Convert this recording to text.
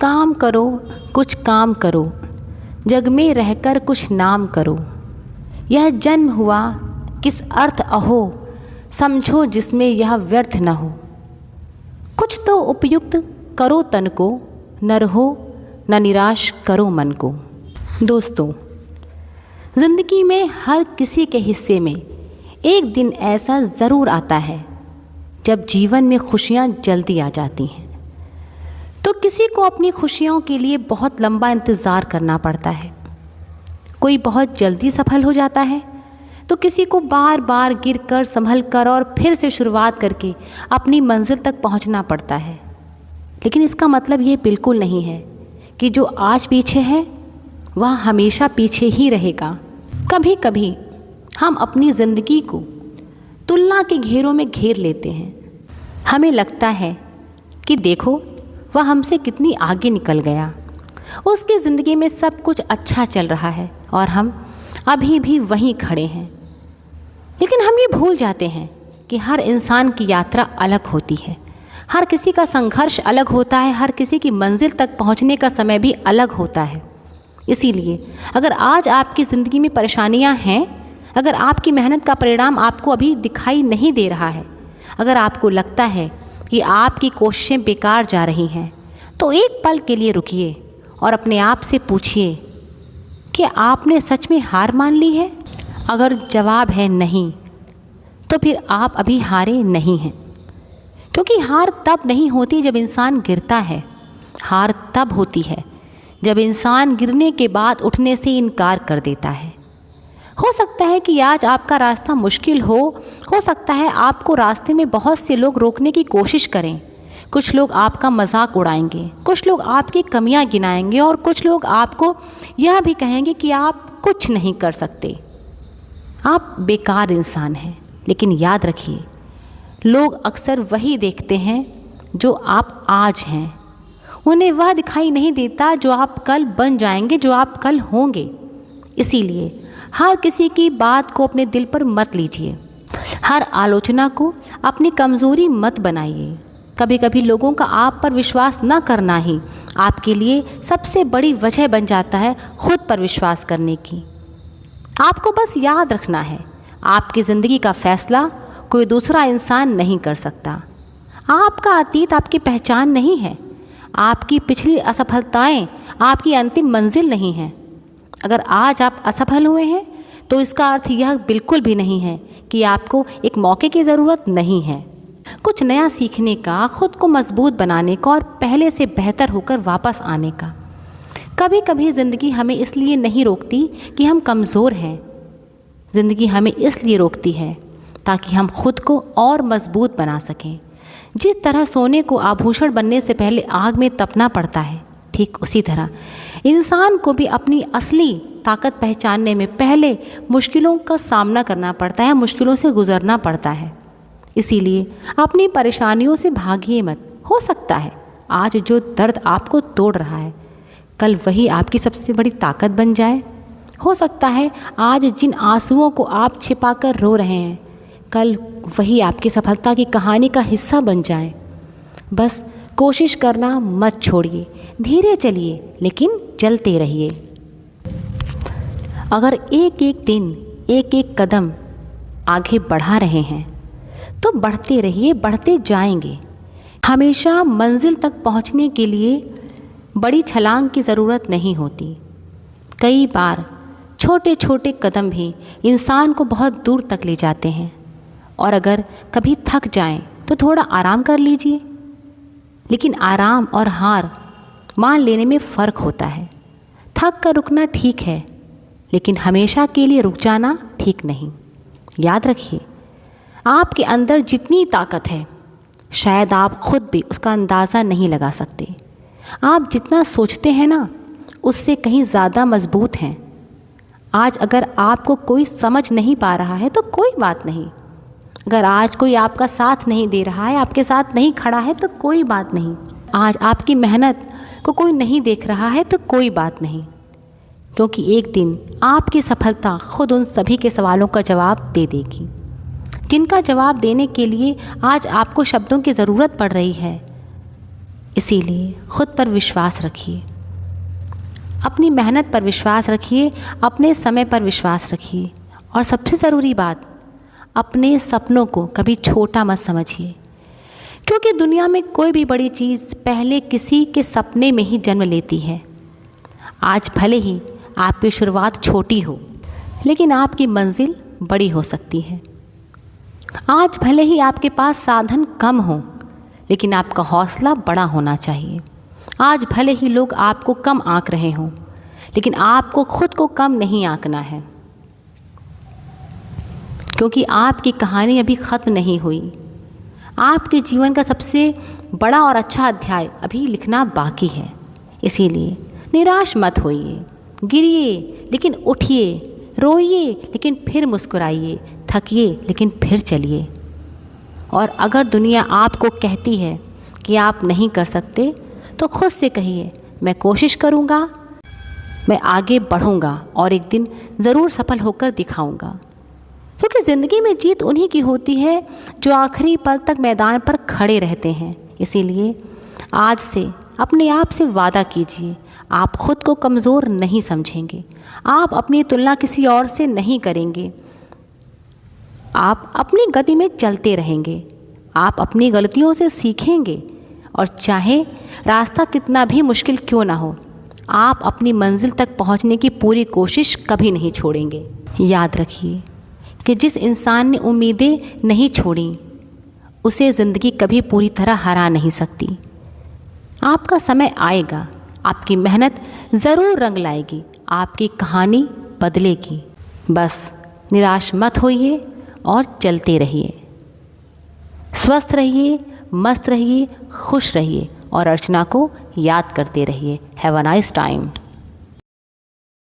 काम करो, कुछ काम करो, जग में रहकर कुछ नाम करो। यह जन्म हुआ किस अर्थ अहो, समझो जिसमें यह व्यर्थ न हो। कुछ तो उपयुक्त करो तन को, न रहो न निराश करो मन को। दोस्तों, ज़िंदगी में हर किसी के हिस्से में एक दिन ऐसा ज़रूर आता है जब जीवन में खुशियाँ जल्दी आ जाती हैं। तो किसी को अपनी खुशियों के लिए बहुत लंबा इंतज़ार करना पड़ता है। कोई बहुत जल्दी सफल हो जाता है तो किसी को बार बार गिर कर, संभल कर और फिर से शुरुआत करके अपनी मंजिल तक पहुंचना पड़ता है। लेकिन इसका मतलब ये बिल्कुल नहीं है कि जो आज पीछे है वह हमेशा पीछे ही रहेगा। कभी कभी हम अपनी ज़िंदगी को तुलना के घेरों में घेर लेते हैं। हमें लगता है कि देखो वह हमसे कितनी आगे निकल गया, उसकी ज़िंदगी में सब कुछ अच्छा चल रहा है और हम अभी भी वहीं खड़े हैं। लेकिन हम ये भूल जाते हैं कि हर इंसान की यात्रा अलग होती है, हर किसी का संघर्ष अलग होता है, हर किसी की मंजिल तक पहुंचने का समय भी अलग होता है। इसीलिए अगर आज आपकी ज़िंदगी में परेशानियां हैं, अगर आपकी मेहनत का परिणाम आपको अभी दिखाई नहीं दे रहा है, अगर आपको लगता है कि आपकी कोशिशें बेकार जा रही हैं, तो एक पल के लिए रुकिए और अपने आप से पूछिए कि आपने सच में हार मान ली है। अगर जवाब है नहीं, तो फिर आप अभी हारे नहीं हैं। क्योंकि हार तब नहीं होती जब इंसान गिरता है, हार तब होती है जब इंसान गिरने के बाद उठने से इनकार कर देता है। हो सकता है कि आज आपका रास्ता मुश्किल हो सकता है आपको रास्ते में बहुत से लोग रोकने की कोशिश करें। कुछ लोग आपका मजाक उड़ाएंगे, कुछ लोग आपकी कमियां गिनाएंगे और कुछ लोग आपको यह भी कहेंगे कि आप कुछ नहीं कर सकते, आप बेकार इंसान हैं। लेकिन याद रखिए, लोग अक्सर वही देखते हैं जो आप आज हैं, उन्हें वह दिखाई नहीं देता जो आप कल बन जाएंगे, जो आप कल होंगे। इसीलिए हर किसी की बात को अपने दिल पर मत लीजिए, हर आलोचना को अपनी कमज़ोरी मत बनाइए। कभी कभी लोगों का आप पर विश्वास न करना ही आपके लिए सबसे बड़ी वजह बन जाता है खुद पर विश्वास करने की। आपको बस याद रखना है, आपकी ज़िंदगी का फैसला कोई दूसरा इंसान नहीं कर सकता। आपका अतीत आपकी पहचान नहीं है, आपकी पिछली असफलताएं आपकी अंतिम मंजिल नहीं हैं। अगर आज आप असफल हुए हैं तो इसका अर्थ यह बिल्कुल भी नहीं है कि आपको एक मौके की ज़रूरत नहीं है। कुछ नया सीखने का, खुद को मजबूत बनाने का और पहले से बेहतर होकर वापस आने का। कभी कभी ज़िंदगी हमें इसलिए नहीं रोकती कि हम कमज़ोर हैं, ज़िंदगी हमें इसलिए रोकती है ताकि हम खुद को और मजबूत बना सकें। जिस तरह सोने को आभूषण बनने से पहले आग में तपना पड़ता है, ठीक उसी तरह इंसान को भी अपनी असली ताकत पहचानने में पहले मुश्किलों का सामना करना पड़ता है, मुश्किलों से गुजरना पड़ता है। इसीलिए अपनी परेशानियों से भागिए मत। हो सकता है आज जो दर्द आपको तोड़ रहा है, कल वही आपकी सबसे बड़ी ताकत बन जाए। हो सकता है आज जिन आंसुओं को आप छिपाकर रो रहे हैं, कल वही आपकी सफलता की कहानी का हिस्सा बन जाए। बस कोशिश करना मत छोड़िए, धीरे चलिए लेकिन चलते रहिए। अगर एक एक दिन, एक एक कदम आगे बढ़ा रहे हैं तो बढ़ते रहिए, बढ़ते जाएंगे। हमेशा मंजिल तक पहुंचने के लिए बड़ी छलांग की ज़रूरत नहीं होती। कई बार छोटे छोटे कदम भी इंसान को बहुत दूर तक ले जाते हैं। और अगर कभी थक जाएं तो थोड़ा आराम कर लीजिए। लेकिन आराम और हार मान लेने में फ़र्क होता है। थक कर रुकना ठीक है, लेकिन हमेशा के लिए रुक जाना ठीक नहीं। याद रखिए, आपके अंदर जितनी ताकत है शायद आप खुद भी उसका अंदाज़ा नहीं लगा सकते। आप जितना सोचते हैं ना, उससे कहीं ज़्यादा मजबूत हैं। आज अगर आपको कोई समझ नहीं पा रहा है तो कोई बात नहीं। अगर आज कोई आपका साथ नहीं दे रहा है, आपके साथ नहीं खड़ा है तो कोई बात नहीं। आज आपकी मेहनत को कोई नहीं देख रहा है तो कोई बात नहीं। क्योंकि एक दिन आपकी सफलता खुद उन सभी के सवालों का जवाब दे देगी, जिनका जवाब देने के लिए आज आपको शब्दों की ज़रूरत पड़ रही है। इसीलिए खुद पर विश्वास रखिए, अपनी मेहनत पर विश्वास रखिए, अपने समय पर विश्वास रखिए और सबसे ज़रूरी बात, अपने सपनों को कभी छोटा मत समझिए, क्योंकि दुनिया में कोई भी बड़ी चीज़ पहले किसी के सपने में ही जन्म लेती है। आज भले ही आपकी शुरुआत छोटी हो, लेकिन आपकी मंजिल बड़ी हो सकती है। आज भले ही आपके पास साधन कम हो, लेकिन आपका हौसला बड़ा होना चाहिए। आज भले ही लोग आपको कम आंक रहे हों, लेकिन आपको खुद को कम नहीं आंकना है, क्योंकि आपकी कहानी अभी ख़त्म नहीं हुई। आपके जीवन का सबसे बड़ा और अच्छा अध्याय अभी लिखना बाकी है। इसीलिए निराश मत होइए, गिरिए लेकिन उठिए, रोइए लेकिन फिर मुस्कुराइए, थकिए लेकिन फिर चलिए। और अगर दुनिया आपको कहती है कि आप नहीं कर सकते, तो खुद से कहिए, मैं कोशिश करूँगा, मैं आगे बढ़ूँगा और एक दिन ज़रूर सफल होकर दिखाऊँगा। क्योंकि ज़िंदगी में जीत उन्हीं की होती है जो आखिरी पल तक मैदान पर खड़े रहते हैं। इसीलिए आज से अपने आप से वादा कीजिए, आप खुद को कमज़ोर नहीं समझेंगे, आप अपनी तुलना किसी और से नहीं करेंगे, आप अपनी गति में चलते रहेंगे, आप अपनी गलतियों से सीखेंगे और चाहे रास्ता कितना भी मुश्किल क्यों ना हो, आप अपनी मंजिल तक पहुंचने की पूरी कोशिश कभी नहीं छोड़ेंगे। याद रखिए कि जिस इंसान ने उम्मीदें नहीं छोड़ी, उसे ज़िंदगी कभी पूरी तरह हरा नहीं सकती। आपका समय आएगा, आपकी मेहनत ज़रूर रंग लाएगी, आपकी कहानी बदलेगी। बस निराश मत होइए और चलते रहिए। स्वस्थ रहिए, मस्त रहिए, खुश रहिए और अर्चना को याद करते रहिए। Have a nice time.